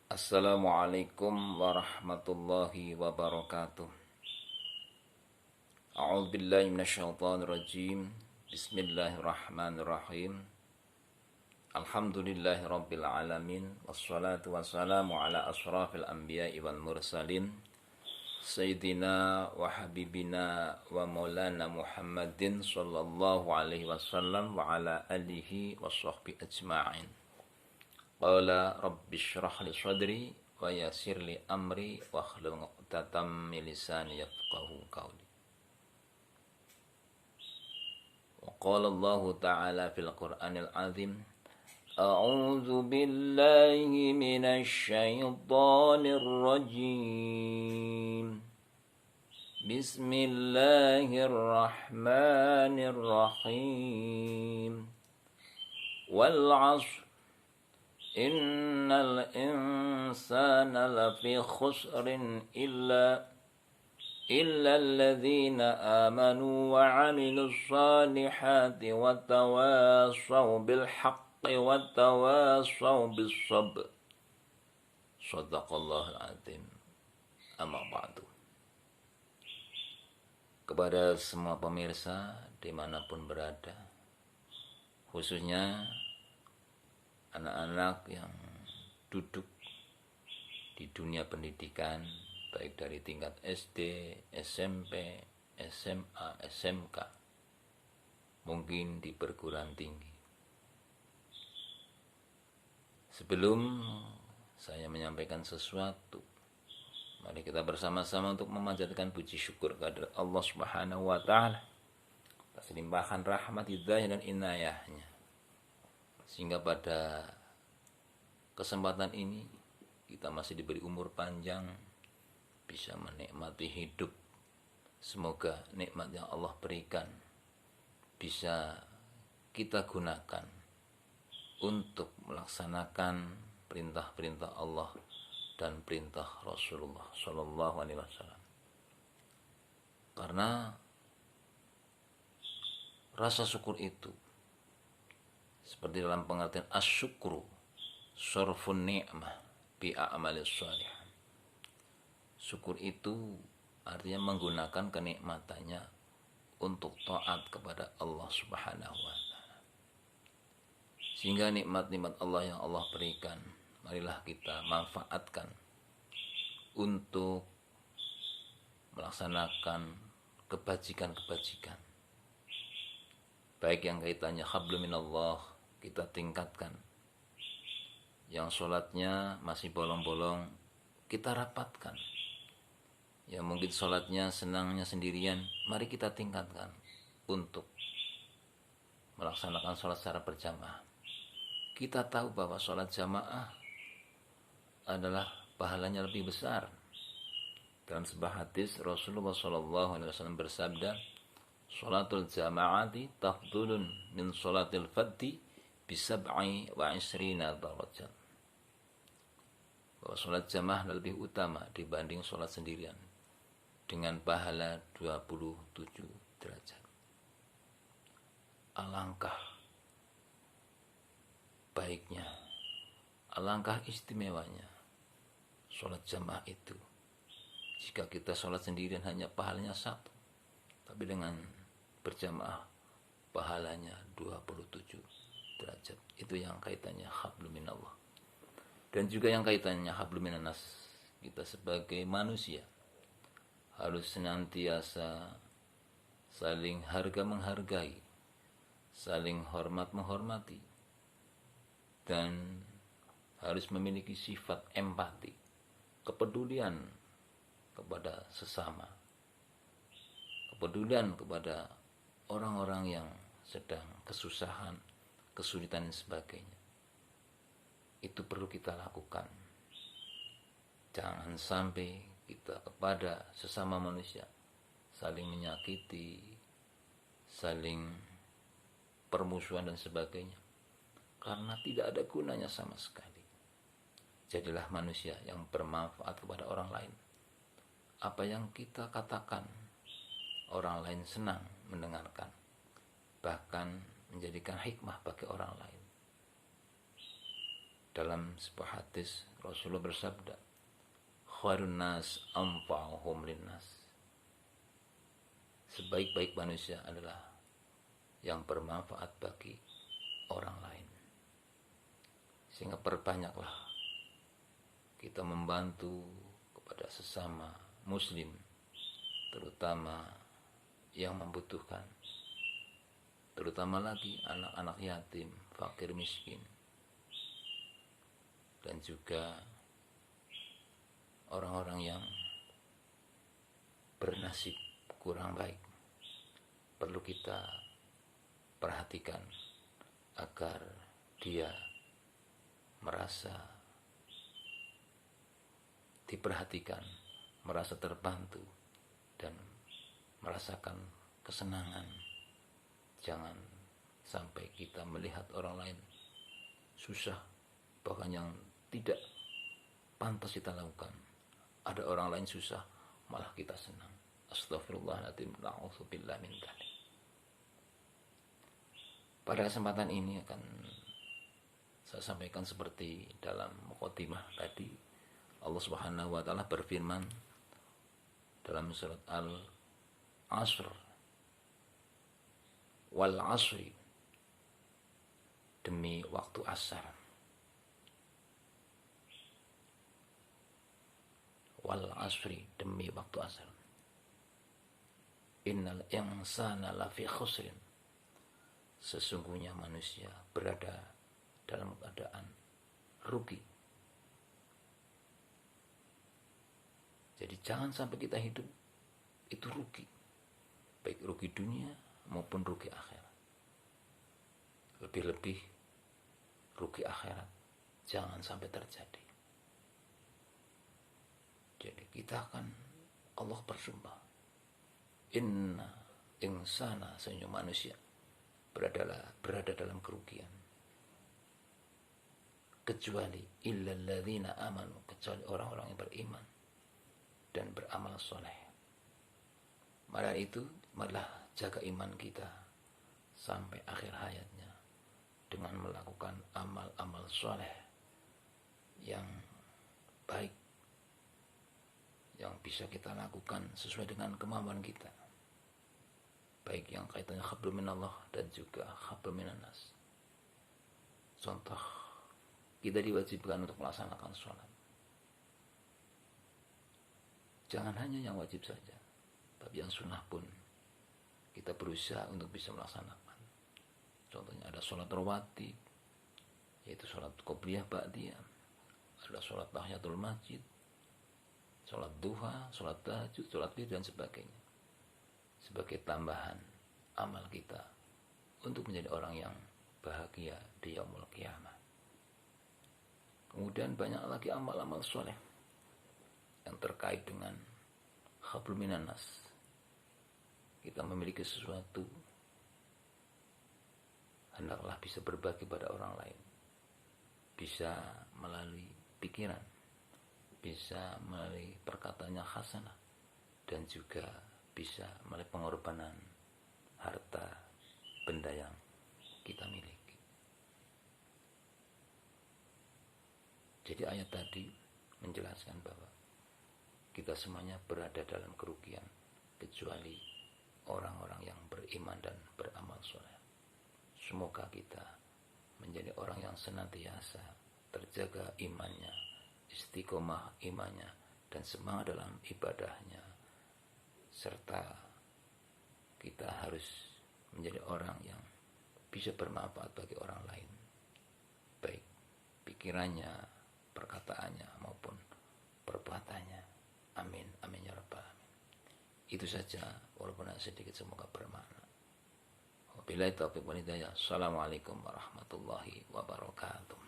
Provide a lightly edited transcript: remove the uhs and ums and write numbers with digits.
Assalamualaikum warahmatullahi wabarakatuh. A'udzu billahi minasyaitonir rajim. Bismillahirrahmanirrahim. Alhamdulillahi rabbil alamin. Wassalatu wassalamu ala asyrafil anbiya'i wal mursalin. Sayyidina wa habibina wa maulana Muhammadin sallallahu alaihi wasallam wa ala alihi wa sahbihi ajma'in. Qala rabbi shrah li sadri wa yassir li amri wa hlul 'uqdatam min lisani yafqahu qawli. Wa qala Allah ta'ala fil Qur'anil 'azim A'udzu billahi minasy syaithanir rajim. Bismillahirrahmanirrahim. Wal 'ashr Innal insana lafi khusrin illa alladhina amanu wa 'amilus salihati wa tawassaw bil haqqi wa tawassaw bis sabr. Shadaqallahul azim. Amma ba'du. Kepada semua pemirsa dimanapun berada, khususnya anak-anak yang duduk di dunia pendidikan, baik dari tingkat SD, SMP, SMA, SMK, mungkin di perguruan tinggi. Sebelum saya menyampaikan sesuatu, mari kita bersama-sama untuk memanjatkan puji syukur kepada Allah Subhanahu wa taala atas limpahan rahmat, hidayah dan inayahnya, sehingga pada kesempatan ini kita masih diberi umur panjang, bisa menikmati hidup. Semoga nikmat yang Allah berikan bisa kita gunakan untuk melaksanakan perintah-perintah Allah dan perintah Rasulullah Shallallahu Alaihi Wasallam. Karena rasa syukur itu seperti dalam pengertian asyukru syarfun ni'mah bi a'malis shalihah. Syukur itu artinya menggunakan kenikmatannya untuk taat kepada Allah Subhanahu wa taala. Sehingga nikmat-nikmat Allah yang Allah berikan, marilah kita manfaatkan untuk melaksanakan kebajikan-kebajikan. Baik yang kaitannya hablum minallah, kita tingkatkan. Yang sholatnya masih bolong-bolong, kita rapatkan. Yang mungkin sholatnya senangnya sendirian, mari kita tingkatkan untuk melaksanakan sholat secara berjamaah. Kita tahu bahwa sholat jamaah adalah pahalanya lebih besar. Dalam sebuah hadis Rasulullah SAW bersabda, sholatul jama'ati tafdulun min sholatil faddi bisab'i wa isrina darajat. Bahwa sholat jamaah lebih utama dibanding sholat sendirian dengan pahala 27 derajat. Alangkah baiknya, alangkah istimewanya sholat jamaah itu. Jika kita sholat sendirian hanya pahalanya 1, tapi dengan berjamaah pahalanya 27 derajat. Itu yang kaitannya hablum minallah. Dan juga yang kaitannya hablum minannas. Kita sebagai manusia harus senantiasa saling harga menghargai, saling hormat menghormati, dan harus memiliki sifat empati, kepedulian kepada sesama, kepedulian kepada orang-orang yang sedang kesusahan, kesulitan dan sebagainya. Itu perlu kita lakukan. Jangan sampai kita kepada sesama manusia saling menyakiti, saling permusuhan dan sebagainya, karena tidak ada gunanya sama sekali. Jadilah manusia yang bermanfaat kepada orang lain. Apa yang kita katakan, orang lain senang mendengarkan, bahkan menjadikan hikmah bagi orang lain. dalam sebuah hadis Rasulullah bersabda, khairun nas anfa'uhum linnas. Sebaik-baik manusia adalah yang bermanfaat bagi orang lain. Sehingga perbanyaklah kita membantu kepada sesama muslim, terutama yang membutuhkan, terutama lagi anak-anak yatim, fakir miskin, dan juga orang-orang yang bernasib kurang baik. Perlu kita perhatikan agar dia merasa diperhatikan, merasa terbantu, dan merasakan kesenangan. Jangan sampai kita melihat orang lain susah, bahkan yang tidak pantas kita lakukan. Ada orang lain susah, malah kita senang. Astaghfirullahaladzim, na'udzubillah min dzalik. Pada kesempatan ini akan saya sampaikan seperti dalam muqaddimah tadi. Allah Subhanahu wa taala berfirman dalam surat Al-Asr, wal asri, demi waktu asar. Wal asri, demi waktu asar. Innal insana lafi khusrin. Sesungguhnya manusia berada dalam keadaan rugi. Jadi jangan sampai kita hidup itu rugi. Baik rugi dunia maupun rugi akhirat. Lebih-lebih rugi akhirat jangan sampai terjadi. Jadi kita akan, Allah bersumpah, inna insana, sesungguhnya manusia berada dalam kerugian, kecuali illal ladzina amanu, kecuali orang-orang yang beriman dan beramal soleh. Maka itu marilah jaga iman kita sampai akhir hayatnya dengan melakukan amal-amal soleh yang baik, yang bisa kita lakukan sesuai dengan kemampuan kita, baik yang kaitannya hablum minallah dan juga hablum minannas. Contoh, kita diwajibkan untuk melaksanakan sholat. Jangan hanya yang wajib saja, tapi yang sunnah pun kita berusaha untuk bisa melaksanakan. Contohnya ada sholat rawatib, yaitu sholat qobliyah ba'diyah, ada sholat tahiyatul masjid, sholat duha, sholat tahajud, sholat witir, dan sebagainya, sebagai tambahan amal kita untuk menjadi orang yang bahagia di yaumul qiyamah. Kemudian banyak lagi amal-amal soleh yang terkait dengan hablum minannas. Kita memiliki sesuatu, hendaklah bisa berbagi pada orang lain, bisa melalui pikiran, bisa melalui perkataannya hasanah, dan juga bisa melalui pengorbanan harta benda yang kita miliki. Jadi ayat tadi menjelaskan bahwa kita semuanya berada dalam kerugian kecuali orang-orang yang beriman dan beramal soleh. Semoga kita menjadi orang yang senantiasa terjaga imannya, istiqomah imannya, dan semangat dalam ibadahnya, serta kita harus menjadi orang yang bisa bermanfaat bagi orang lain, baik pikirannya, perkataannya maupun perbuatannya. Amin, amin ya rabbal alamin. Itu saja, walaupun sedikit, semoga bermakna. Wabillahi taufiq wal hidayah. Assalamualaikum warahmatullahi wabarakatuh.